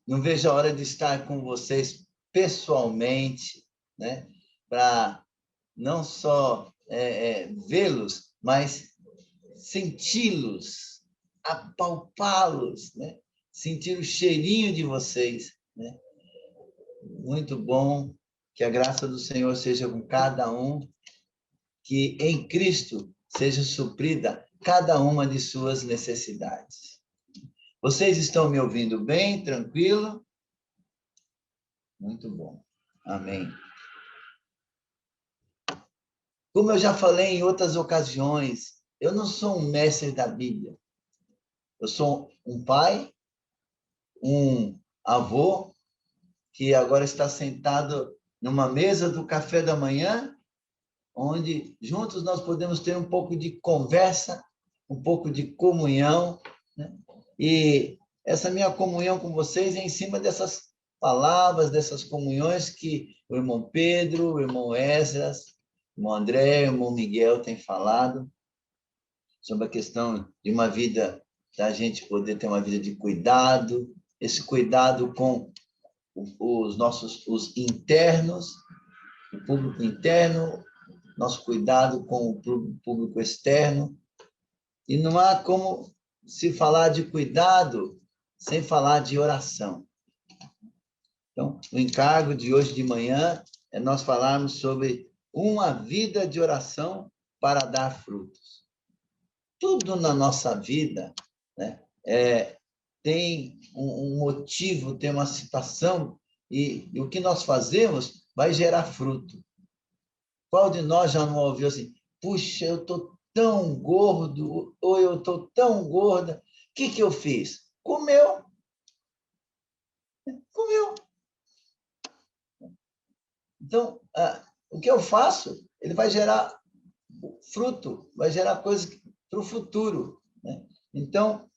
Não vejo a hora de estar com vocês pessoalmente, né? Para não só vê-los, mas senti-los, apalpá-los, né? Sentir o cheirinho de vocês, né? Muito bom, que a graça do Senhor seja com cada um, que em Cristo seja suprida cada uma de suas necessidades. Vocês estão me ouvindo bem, tranquilo? Muito bom. Amém. Como eu já falei em outras ocasiões, eu não sou um mestre da Bíblia. Eu sou um pai, um avô, que agora está sentado numa mesa do café da manhã, onde juntos nós podemos ter um pouco de conversa, um pouco de comunhão, né? E essa minha comunhão com vocês é em cima dessas palavras, dessas comunhões que o irmão Pedro, o irmão Esdras, o irmão André, o irmão Miguel têm falado sobre a questão de uma vida, da gente poder ter uma vida de cuidado, esse cuidado com os internos, o público interno, nosso cuidado com o público externo. E não há como se falar de cuidado sem falar de oração. Então, o encargo de hoje de manhã é nós falarmos sobre uma vida de oração para dar frutos. Tudo na nossa vida, né, tem um motivo, tem uma situação, e o que nós fazemos vai gerar fruto. Qual de nós já não ouviu assim, puxa, eu estou tão gordo, ou eu estou tão gorda, o que eu fiz? Comeu. Comeu. Então, o que eu faço, ele vai gerar fruto, vai gerar coisas para o futuro, né? Então,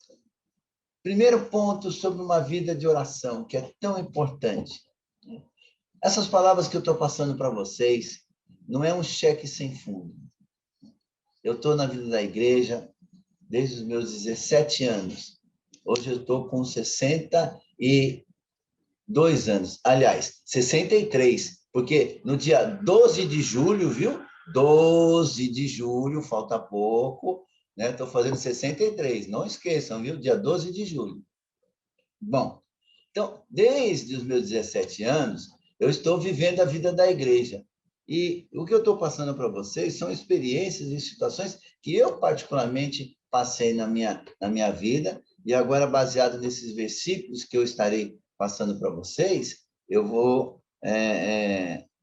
primeiro ponto sobre uma vida de oração, que é tão importante. Essas palavras que eu estou passando para vocês, não é um cheque sem fundo. Eu estou na vida da igreja desde os meus 17 anos. Hoje eu estou com 62 anos. Aliás, 63, porque no dia 12 de julho, viu? 12 de julho, falta pouco, né? Estou fazendo 63, não esqueçam, viu? Dia 12 de julho. Bom, então, desde os meus 17 anos, eu estou vivendo a vida da igreja. E o que eu estou passando para vocês são experiências e situações que eu, particularmente, passei na minha vida, e agora, baseado nesses versículos que eu estarei passando para vocês, eu vou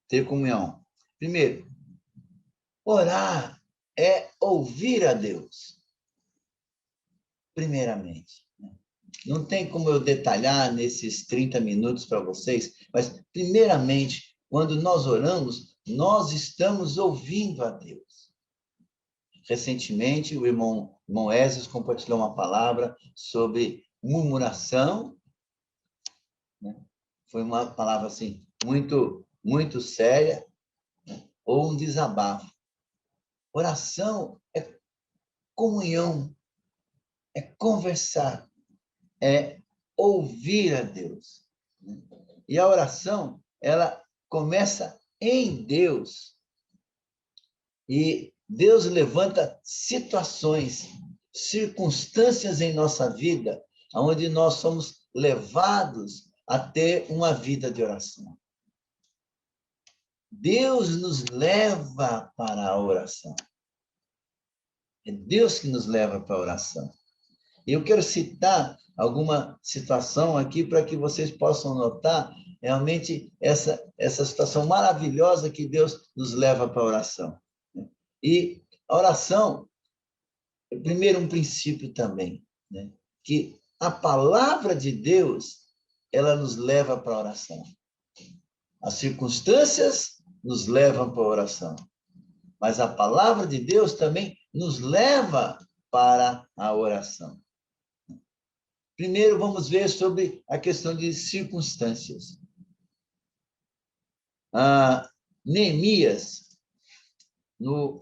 ter comunhão. Primeiro, orar é ouvir a Deus, primeiramente. Não tem como eu detalhar nesses 30 minutos para vocês, mas, primeiramente, quando nós oramos, nós estamos ouvindo a Deus. Recentemente, o irmão Esdras compartilhou uma palavra sobre murmuração, né? Foi uma palavra assim, muito, muito séria, né? Ou um desabafo. Oração é comunhão, é conversar, é ouvir a Deus. E a oração, ela começa em Deus. E Deus levanta situações, circunstâncias em nossa vida, onde nós somos levados a ter uma vida de oração. Deus nos leva para a oração. É Deus que nos leva para a oração. E eu quero citar alguma situação aqui para que vocês possam notar realmente essa situação maravilhosa que Deus nos leva para a oração. E a oração é, primeiro, um princípio também, né? Que a palavra de Deus, ela nos leva para a oração. As circunstâncias nos levam para a oração. Mas a palavra de Deus também nos leva para a oração. Primeiro, vamos ver sobre a questão de circunstâncias. Neemias, no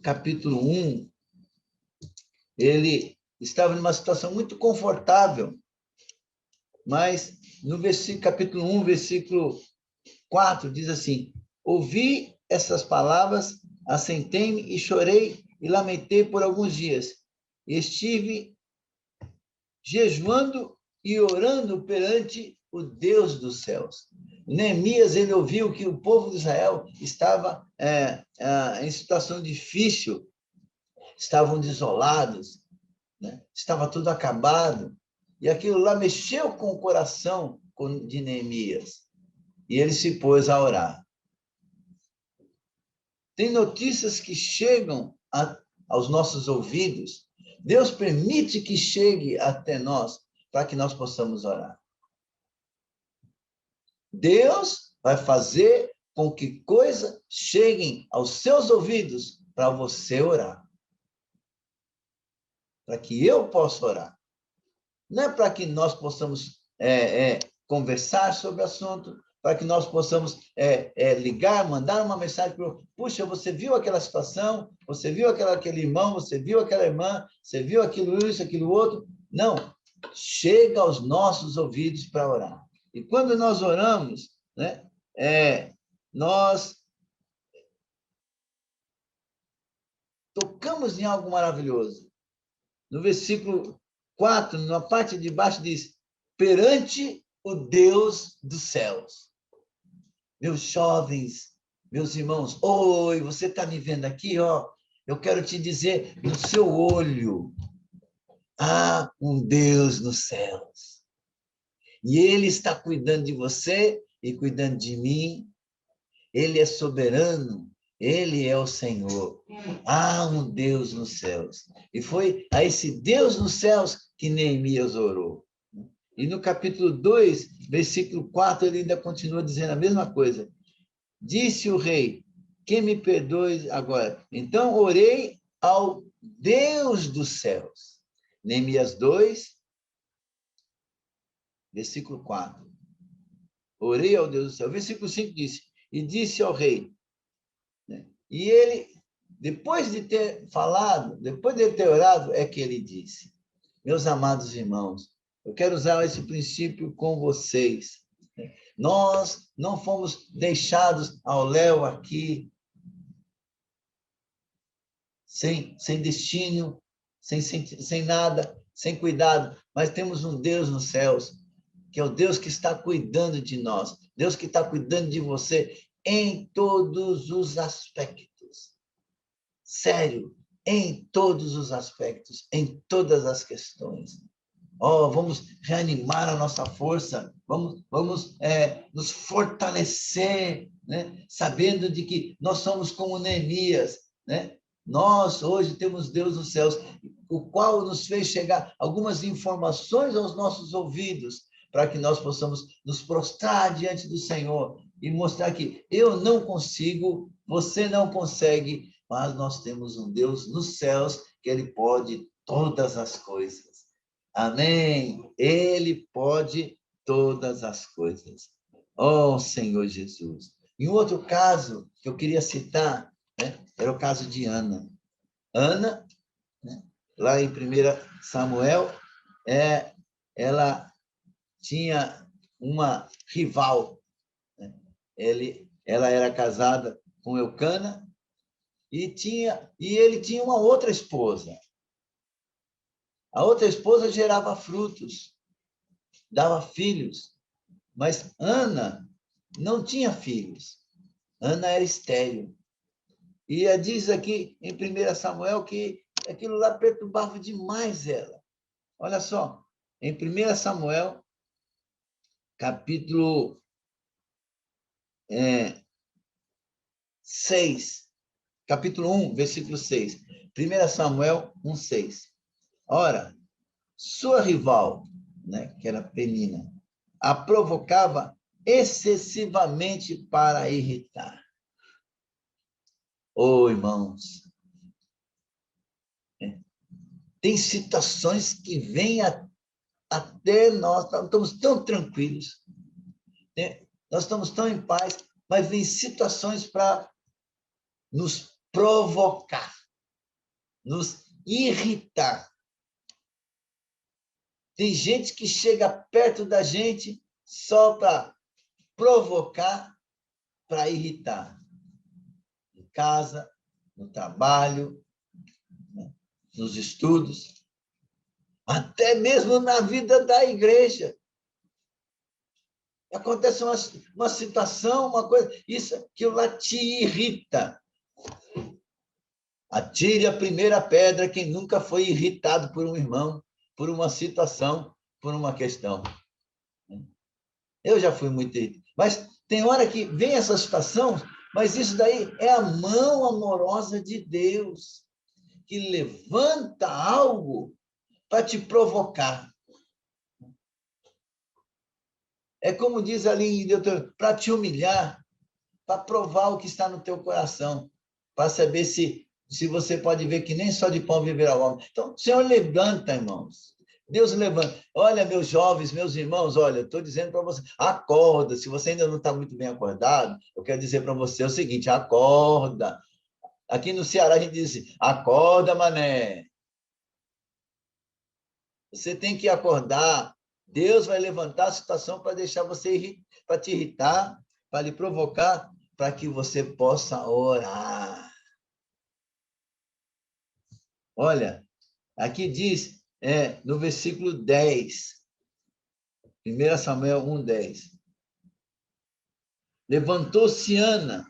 capítulo 1, ele estava numa situação muito confortável, Mas no capítulo 1, versículo 4, diz assim: ouvi essas palavras, assentei-me e chorei e lamentei por alguns dias. Estive jejuando e orando perante o Deus dos céus. Neemias, ele ouviu que o povo de Israel estava em situação difícil, estavam desolados, né? Estava tudo acabado. E aquilo lá mexeu com o coração de Neemias. E ele se pôs a orar. Tem notícias que chegam aos nossos ouvidos. Deus permite que chegue até nós para que nós possamos orar. Deus vai fazer com que coisas cheguem aos seus ouvidos para você orar. Para que eu possa orar. Não é para que nós possamos conversar sobre o assunto, para que nós possamos ligar, mandar uma mensagem para o... Puxa, você viu aquela situação? Você viu aquele irmão? Você viu aquela irmã? Você viu aquilo, isso, aquilo outro? Não. Chega aos nossos ouvidos para orar. E quando nós oramos, né, nós tocamos em algo maravilhoso. No versículo 4, na parte de baixo, diz: perante o Deus dos céus. Meus jovens, meus irmãos, oi, você está me vendo aqui, ó? Eu quero te dizer, no seu olho, há um Deus nos céus. E Ele está cuidando de você e cuidando de mim. Ele é soberano, Ele é o Senhor. Há um Deus nos céus. E foi a esse Deus nos céus que Neemias orou. E no capítulo 2, versículo 4, ele ainda continua dizendo a mesma coisa. Disse o rei: que me perdoe agora. Então orei ao Deus dos céus. Neemias 2, versículo 4. Orei ao Deus do céu. Versículo 5 diz: e disse ao rei, né? E ele, depois de ter falado, depois de ter orado, é que ele disse: meus amados irmãos, eu quero usar esse princípio com vocês. Nós não fomos deixados ao léu aqui, sem destino, sem nada, sem cuidado, mas temos um Deus nos céus, que é o Deus que está cuidando de nós, Deus que está cuidando de você em todos os aspectos. Sério, em todos os aspectos, em todas as questões. Vamos reanimar a nossa força, vamos nos fortalecer, né? Sabendo de que nós somos como Neemias, né? Nós hoje temos Deus nos céus, o qual nos fez chegar algumas informações aos nossos ouvidos, para que nós possamos nos prostrar diante do Senhor e mostrar que eu não consigo, você não consegue, mas nós temos um Deus nos céus que Ele pode todas as coisas. Amém? Ele pode todas as coisas. Oh, Senhor Jesus. E um outro caso que eu queria citar, né, era o caso de Ana. Ana, né, lá em 1 Samuel, ela tinha uma rival. Né? Ela era casada com Eucana e ele tinha uma outra esposa. A outra esposa gerava frutos, dava filhos, mas Ana não tinha filhos. Ana era estéril. E diz aqui em 1 Samuel que aquilo lá perturbava demais ela. Olha só, em 1 Samuel, capítulo 6, capítulo 1, versículo 6. 1 Samuel 1, 6. Ora, sua rival, né, que era Penina, a provocava excessivamente para irritar. Irmãos, tem situações que vêm até nós, nós estamos tão tranquilos, né? Nós estamos tão em paz, mas vem situações para nos provocar, nos irritar. Tem gente que chega perto da gente só para provocar, para irritar. Em casa, no trabalho, né? Nos estudos, até mesmo na vida da igreja. Acontece uma situação, uma coisa, isso que lá te irrita. Atire a primeira pedra quem nunca foi irritado por um irmão, por uma situação, por uma questão. Eu já fui muito irritado. Mas tem hora que vem essa situação, mas isso daí é a mão amorosa de Deus, que levanta algo para te provocar. É como diz ali em Deuteronômio, para te humilhar, para provar o que está no teu coração, para saber se você pode ver que nem só de pão viverá o homem. Então, o Senhor levanta, irmãos. Deus levanta. Olha, meus jovens, meus irmãos, olha, eu estou dizendo para você, acorda. Se você ainda não está muito bem acordado, eu quero dizer para você o seguinte, acorda. Aqui no Ceará a gente diz assim, acorda, mané. Você tem que acordar. Deus vai levantar a situação para deixar você, para te irritar, para lhe provocar, para que você possa orar. Olha, aqui diz, no versículo 10, 1 Samuel 1:10. Levantou-se Ana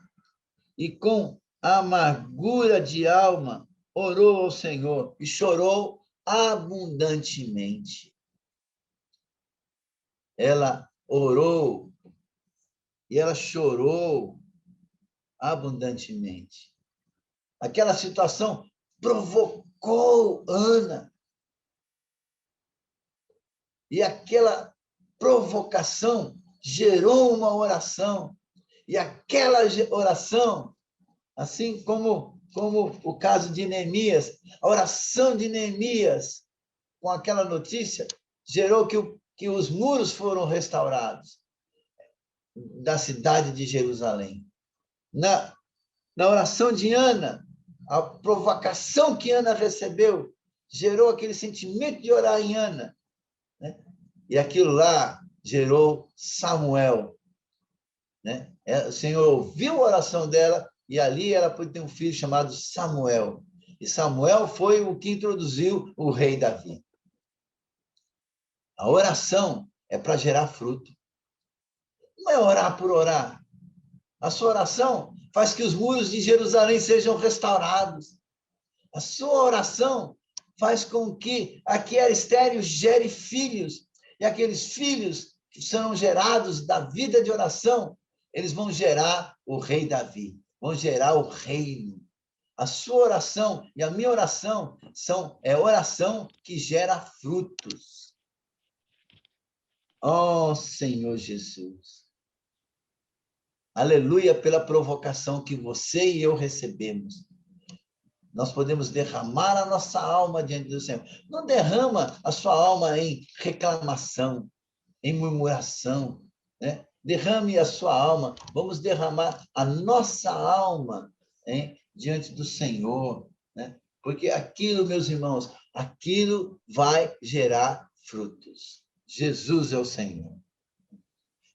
e com amargura de alma orou ao Senhor e chorou abundantemente. Ela orou e ela chorou abundantemente. Aquela situação provocou Ana. E aquela provocação gerou uma oração. E aquela oração, assim como o caso de Neemias, a oração de Neemias, com aquela notícia, gerou que os muros foram restaurados da cidade de Jerusalém. Na oração de Ana, a provocação que Ana recebeu gerou aquele sentimento de orar em Ana, né? E aquilo lá gerou Samuel, né? O Senhor ouviu a oração dela e ali ela pôde ter um filho chamado Samuel. E Samuel foi o que introduziu o rei Davi. A oração é para gerar fruto. Não é orar por orar. A sua oração faz que os muros de Jerusalém sejam restaurados. A sua oração faz com que aquele estéril gere filhos. E aqueles filhos que serão gerados da vida de oração, eles vão gerar o rei Davi, vão gerar o reino. A sua oração e a minha oração é oração que gera frutos. Oh, Senhor Jesus. Aleluia pela provocação que você e eu recebemos. Nós podemos derramar a nossa alma diante do Senhor. Não derrama a sua alma em reclamação, em murmuração, né? Derrame a sua alma. Vamos derramar a nossa alma, hein, diante do Senhor, né? Porque aquilo, meus irmãos, aquilo vai gerar frutos. Jesus é o Senhor.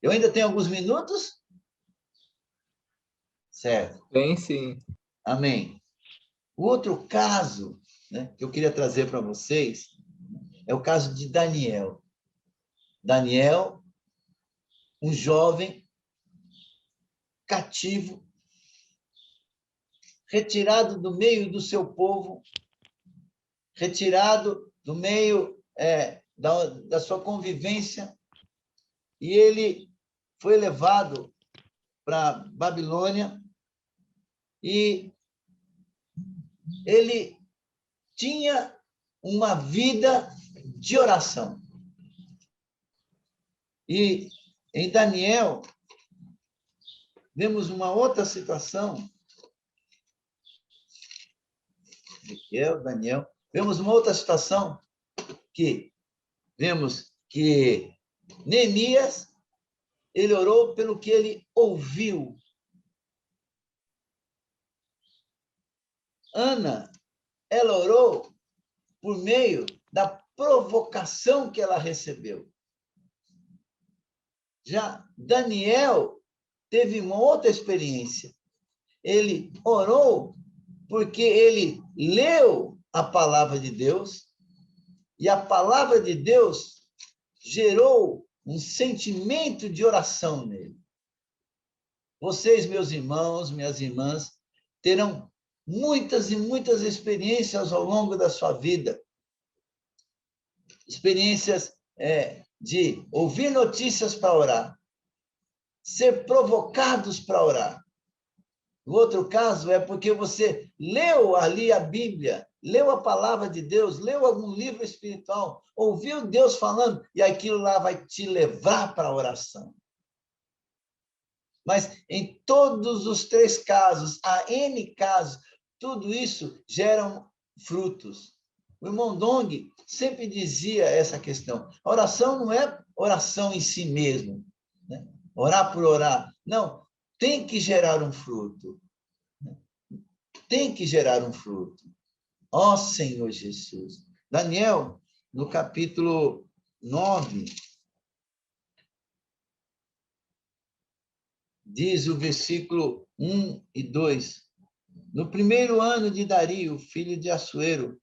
Eu ainda tenho alguns minutos? Certo. Tem sim. Amém. O outro caso, né, que eu queria trazer para vocês é o caso de Daniel. Daniel, um jovem cativo, retirado do meio do seu povo, retirado do meio da sua convivência, e ele foi levado para Babilônia e ele tinha uma vida de oração. E em Daniel, vemos uma outra situação. Daniel, vemos uma outra situação que vemos que Neemias, ele orou pelo que ele ouviu. Ana, ela orou por meio da provocação que ela recebeu. Já Daniel teve uma outra experiência. Ele orou porque ele leu a palavra de Deus e a palavra de Deus gerou um sentimento de oração nele. Vocês, meus irmãos, minhas irmãs, terão muitas e muitas experiências ao longo da sua vida. Experiências de ouvir notícias para orar, ser provocados para orar. O outro caso é porque você leu ali a Bíblia, leu a palavra de Deus, leu algum livro espiritual, ouviu Deus falando, e aquilo lá vai te levar para a oração. Mas em todos os três casos, há N casos, tudo isso gera frutos. O irmão Dong sempre dizia essa questão. A oração não é oração em si mesmo, né? Orar por orar. Não, tem que gerar um fruto. Tem que gerar um fruto. Ó Senhor Jesus. Daniel, no capítulo 9, diz o versículo 1 e 2. No primeiro ano de Dario, filho de Assuero,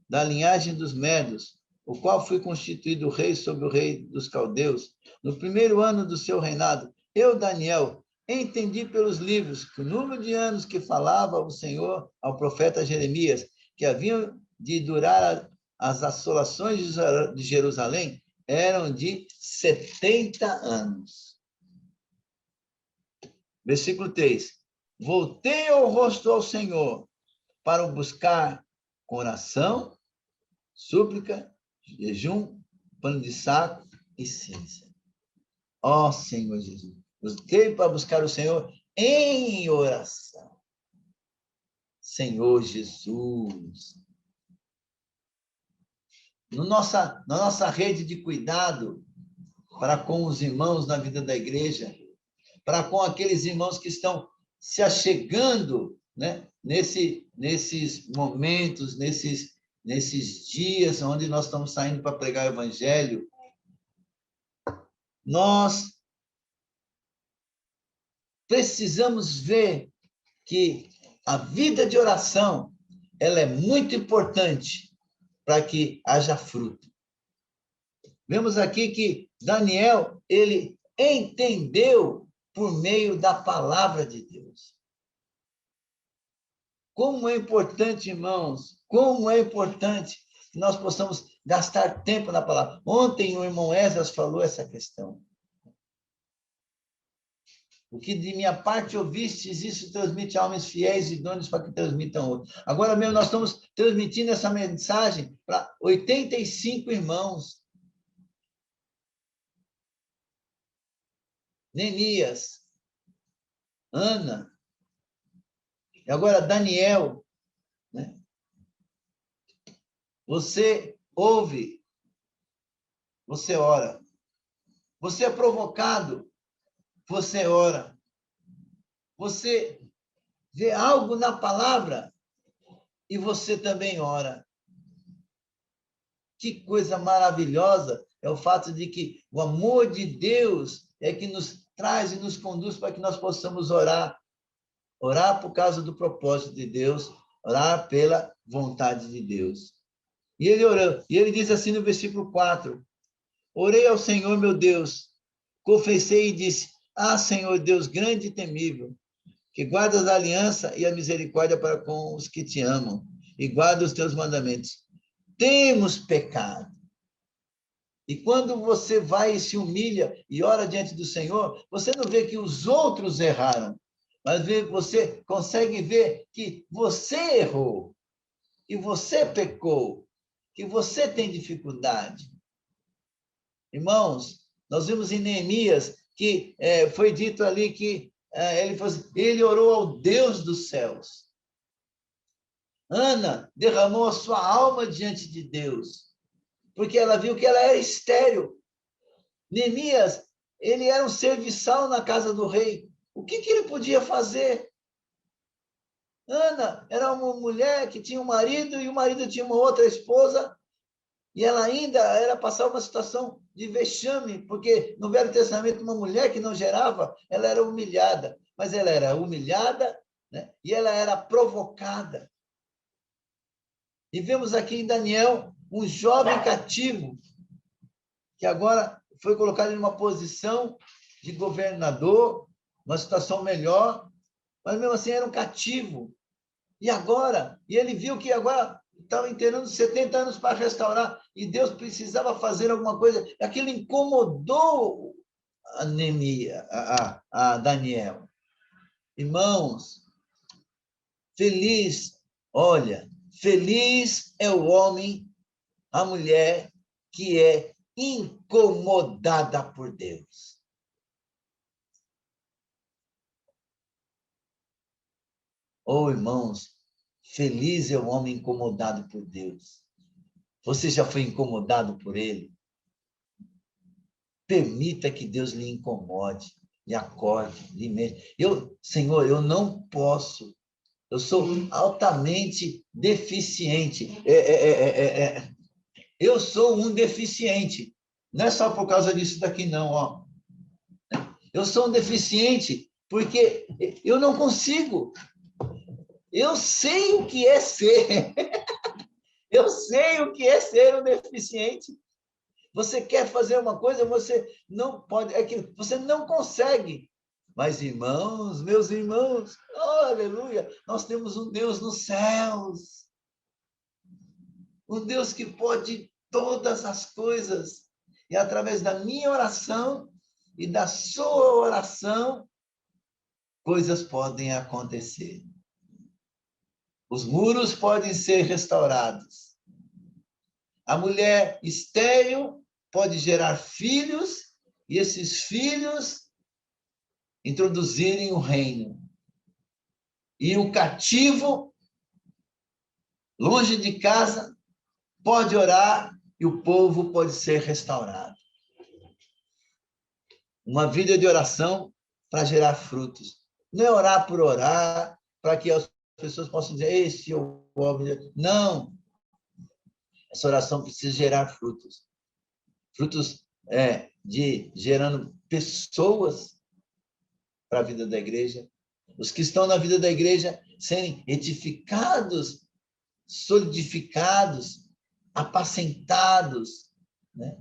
da linhagem dos Medos, o qual foi constituído rei sobre o rei dos caldeus, no primeiro ano do seu reinado, eu, Daniel, entendi pelos livros que o número de anos que falava o Senhor ao profeta Jeremias, que haviam de durar as assolações de Jerusalém, eram de 70 anos. Versículo 3. Voltei o rosto ao Senhor para o buscar com oração, súplica, jejum, pano de saco e cinza. Ó Senhor Jesus, voltei para buscar o Senhor em oração. Senhor Jesus. Na nossa rede de cuidado para com os irmãos na vida da igreja, para com aqueles irmãos que estão se achegando, né, nesses momentos, nesses dias onde nós estamos saindo para pregar o evangelho, nós precisamos ver que a vida de oração, ela é muito importante para que haja fruto. Vemos aqui que Daniel, ele entendeu por meio da palavra de Deus. Como é importante, irmãos, como é importante que nós possamos gastar tempo na palavra. Ontem o irmão Esdras falou essa questão. O que de minha parte ouvistes, isso transmite a homens fiéis e idôneos para que transmitam outros. Agora mesmo nós estamos transmitindo essa mensagem para 85 irmãos. Nenias, Ana, e agora Daniel, né? Você ouve, você ora. Você é provocado, você ora. Você vê algo na palavra e você também ora. Que coisa maravilhosa é o fato de que o amor de Deus é que nos traz e nos conduz para que nós possamos orar. Orar por causa do propósito de Deus, orar pela vontade de Deus. E ele orou, e ele diz assim no versículo 4, orei ao Senhor, meu Deus, confessei e disse, Senhor Deus grande e temível, que guardas a aliança e a misericórdia para com os que te amam, e guarda os teus mandamentos. Temos pecado. E quando você vai e se humilha e ora diante do Senhor, você não vê que os outros erraram, mas você consegue ver que você errou, que você pecou, que você tem dificuldade. Irmãos, nós vimos em Neemias que foi dito ali que ele orou ao Deus dos céus. Ana derramou a sua alma diante de Deus, porque ela viu que ela era estéril. Neemias, ele era um serviçal na casa do rei. O que ele podia fazer? Ana era uma mulher que tinha um marido e o marido tinha uma outra esposa E ela ainda era passar uma situação de vexame, porque no Velho Testamento, uma mulher que não gerava, ela era humilhada. Mas ela era humilhada, né? E ela era provocada. E vemos aqui em Daniel um jovem cativo, que agora foi colocado em uma posição de governador, uma situação melhor, mas mesmo assim era um cativo. E agora, e ele viu que agora estava inteirando 70 anos para restaurar, e Deus precisava fazer alguma coisa. Aquilo incomodou a Daniel. Irmãos, feliz, olha, feliz é o homem, a mulher que é incomodada por Deus. Oh, irmãos, feliz é o homem incomodado por Deus. Você já foi incomodado por ele? Permita que Deus lhe incomode, lhe acorde, lhe mexa. Senhor, eu não posso. Eu sou altamente deficiente. Eu sou um deficiente. Não é só por causa disso daqui, não. Ó. Eu sou um deficiente porque eu não consigo. Eu sei o que é ser. Eu sei o que é ser um deficiente. Você quer fazer uma coisa, você não pode, é que você não consegue. Mas, irmãos, meus irmãos, oh, aleluia, nós temos um Deus nos céus. Um Deus que pode todas as coisas. E através da minha oração e da sua oração, coisas podem acontecer. Os muros podem ser restaurados. A mulher estéril pode gerar filhos, e esses filhos introduzirem o reino. E o cativo, longe de casa, pode orar e o povo pode ser restaurado. Uma vida de oração para gerar frutos. Não é orar por orar, para que as pessoas possam dizer, esse é o homem. Não. Essa oração precisa gerar frutos. Frutos gerando pessoas para a vida da igreja. Os que estão na vida da igreja serem edificados, solidificados, apacentados, né?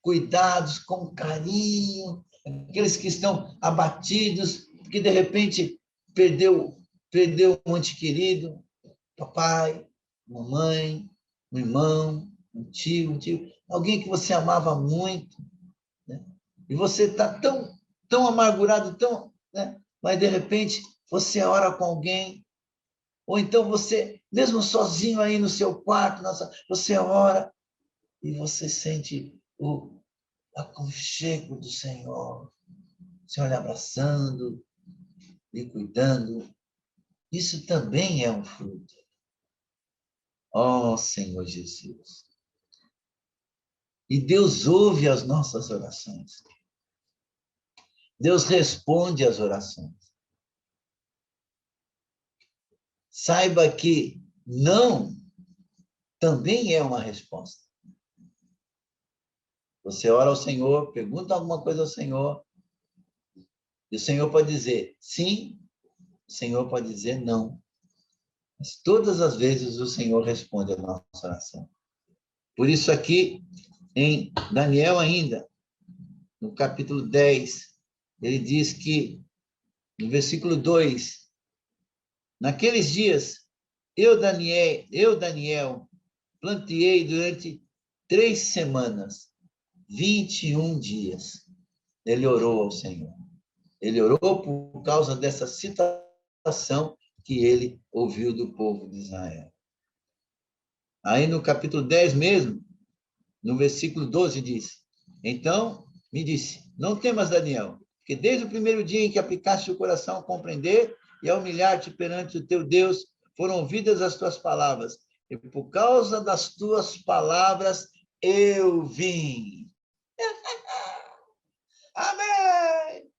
Cuidados com carinho, aqueles que estão abatidos, porque de repente perdeu um ente querido, papai, mamãe, um irmão, um tio, alguém que você amava muito, né? E você está tão amargurado, né? Mas de repente você ora com alguém, ou então você, mesmo sozinho aí no seu quarto, você ora e você sente o aconchego do Senhor, o Senhor lhe abraçando, lhe cuidando. Isso também é um fruto. Ó Senhor Jesus. E Deus ouve as nossas orações. Deus responde às orações. Saiba que não também é uma resposta. Você ora ao Senhor, pergunta alguma coisa ao Senhor, e o Senhor pode dizer sim, o Senhor pode dizer não. Mas todas as vezes o Senhor responde a nossa oração. Por isso aqui, em Daniel ainda, no capítulo 10, ele diz que, no versículo 2, naqueles dias, eu, Daniel, planteei durante 3 semanas, 21 dias. Ele orou ao Senhor. Ele orou por causa dessa situação que ele ouviu do povo de Israel. Aí no capítulo 10 mesmo, no versículo 12 diz, então me disse, não temas, Daniel, porque desde o primeiro dia em que aplicaste o coração a compreender e a humilhar-te perante o teu Deus, foram ouvidas as tuas palavras, e por causa das tuas palavras eu vim. Amém!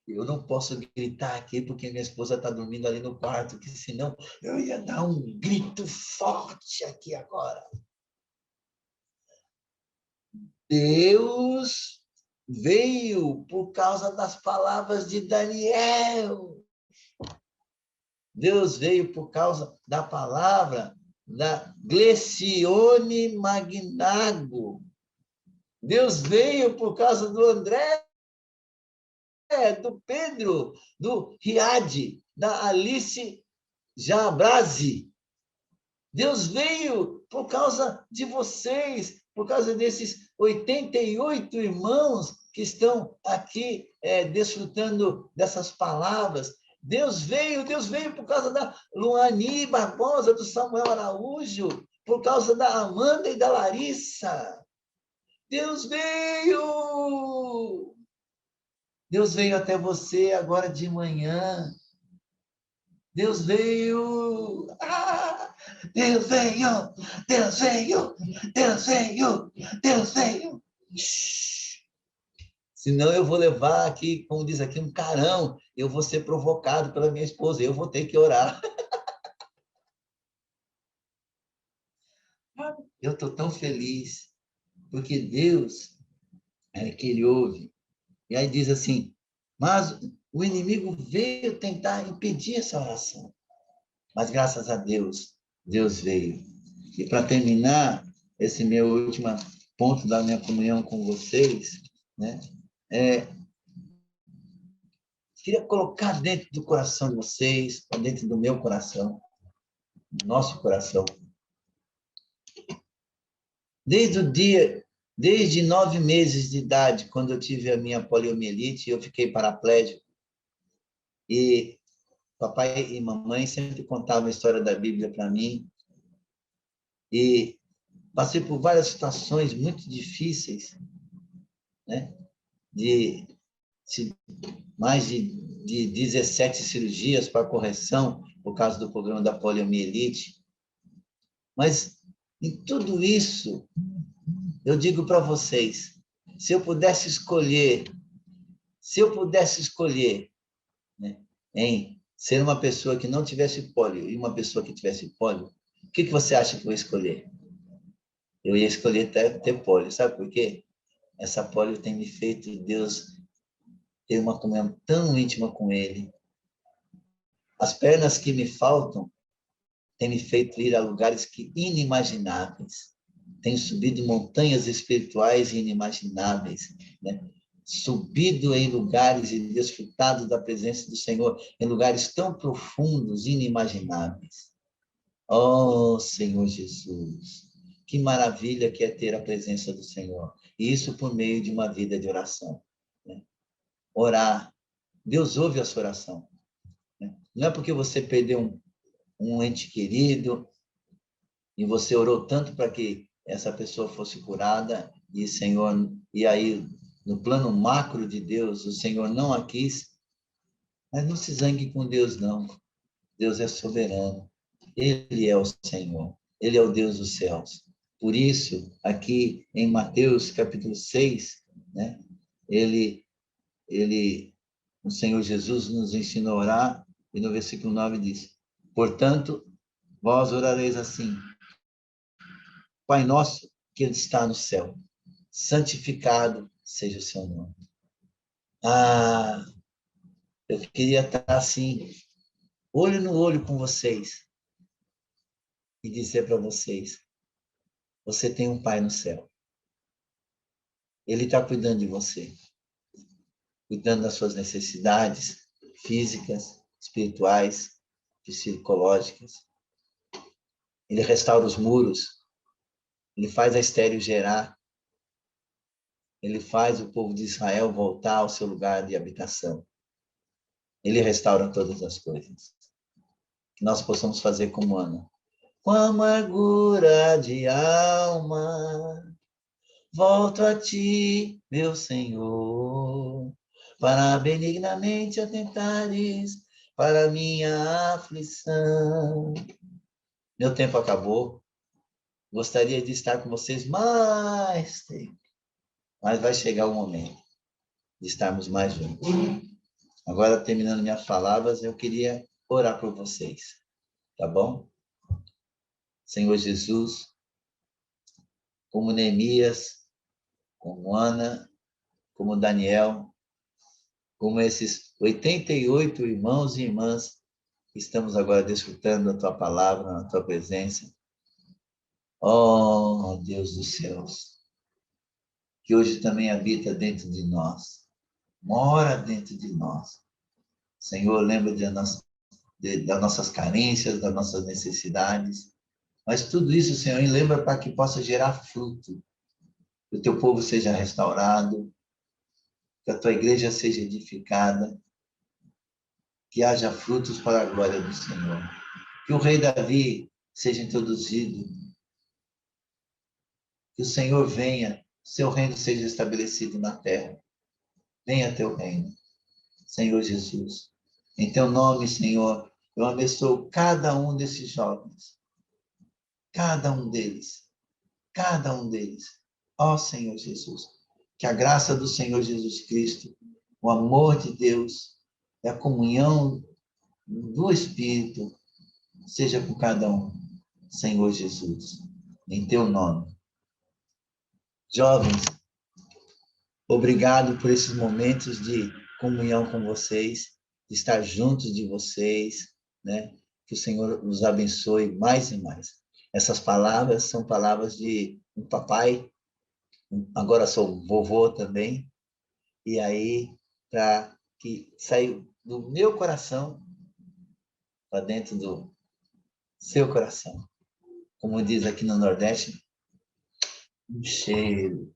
Eu não posso gritar aqui porque minha esposa está dormindo ali no quarto, que senão eu ia dar um grito forte aqui agora. Deus veio por causa das palavras de Daniel. Deus veio por causa da palavra da Glecione Magnago. Deus veio por causa do André, do Pedro, do Riad, da Alice Jabrazi. Deus veio por causa de vocês, por causa desses 88 irmãos que estão aqui desfrutando dessas palavras. Deus veio por causa da Luani Barbosa, do Samuel Araújo, por causa da Amanda e da Larissa. Deus veio! Deus veio até você agora de manhã. Deus veio! Ah! Deus veio! Deus veio! Deus veio! Deus veio! Shhh. Senão eu vou levar aqui, como diz aqui, um carão. Eu vou ser provocado pela minha esposa. Eu vou ter que orar. Eu estou tão feliz, porque Deus é que Ele ouve. E aí diz assim, mas o inimigo veio tentar impedir essa oração. Mas graças a Deus, Deus veio. E para terminar esse meu último ponto da minha comunhão com vocês, né? Queria colocar dentro do coração de vocês, dentro do meu coração, do nosso coração. Desde 9 meses de idade, quando eu tive a minha poliomielite, eu fiquei paraplégico. E papai e mamãe sempre contavam a história da Bíblia para mim. E passei por várias situações muito difíceis, né? Mais de 17 cirurgias para correção por causa do problema da poliomielite. Mas em tudo isso, eu digo para vocês, se eu pudesse escolher, né, em ser uma pessoa que não tivesse pólio e uma pessoa que tivesse pólio, o que você acha que eu ia escolher? Eu ia escolher ter pólio, sabe por quê? Essa pólio tem me feito Deus ter uma comunhão tão íntima com Ele. As pernas que me faltam têm me feito ir a lugares inimagináveis. Tenho subido montanhas espirituais inimagináveis, né? Subido em lugares e desfrutado da presença do Senhor em lugares tão profundos, inimagináveis. Oh, Senhor Jesus, que maravilha que é ter a presença do Senhor. E isso por meio de uma vida de oração, né? Orar. Deus ouve a sua oração, né? Não é porque você perdeu um ente querido e você orou tanto para que essa pessoa fosse curada e Senhor, e aí no plano macro de Deus, o Senhor não a quis, mas não se zangue com Deus não. Deus é soberano. Ele é o Senhor. Ele é o Deus dos céus. Por isso, aqui em Mateus capítulo 6, né, o Senhor Jesus nos ensina a orar, e no versículo 9 diz, portanto, vós orareis assim, Pai nosso que está no céu, santificado seja o seu nome. Ah, eu queria estar assim, olho no olho com vocês, e dizer para vocês, você tem um Pai no céu. Ele está cuidando de você, cuidando das suas necessidades físicas, espirituais, psicológicas. Ele restaura os muros, ele faz a estéreo gerar, ele faz o povo de Israel voltar ao seu lugar de habitação. Ele restaura todas as coisas. Que nós possamos fazer como Ana. Com amargura de alma, volto a ti, meu Senhor, para benignamente atentares para minha aflição. Meu tempo acabou. Gostaria de estar com vocês mais tempo, mas vai chegar o momento de estarmos mais juntos. Agora, terminando minhas palavras, eu queria orar por vocês, tá bom? Senhor Jesus, como Neemias, como Ana, como Daniel, como esses 88 irmãos e irmãs que estamos agora desfrutando da tua palavra, na tua presença. Oh, Deus dos céus, que hoje também habita dentro de nós, mora dentro de nós. Senhor, lembra das nossas carências, das nossas necessidades, mas tudo isso, Senhor, lembra para que possa gerar fruto, que o teu povo seja restaurado, que a tua igreja seja edificada, que haja frutos para a glória do Senhor, que o rei Davi seja introduzido, que o Senhor venha, seu reino seja estabelecido na terra, venha teu reino, Senhor Jesus. Em teu nome, Senhor, eu abençoo cada um desses jovens, cada um deles, cada um deles. Ó Senhor Jesus, que a graça do Senhor Jesus Cristo, o amor de Deus e a comunhão do Espírito seja com cada um, Senhor Jesus, em teu nome. Jovens, obrigado por esses momentos de comunhão com vocês, de estar juntos de vocês, né? Que o Senhor os abençoe mais e mais. Essas palavras são palavras de um papai, agora sou vovô também, e aí, para que saiu do meu coração para dentro do seu coração. Como diz aqui no Nordeste, um cheiro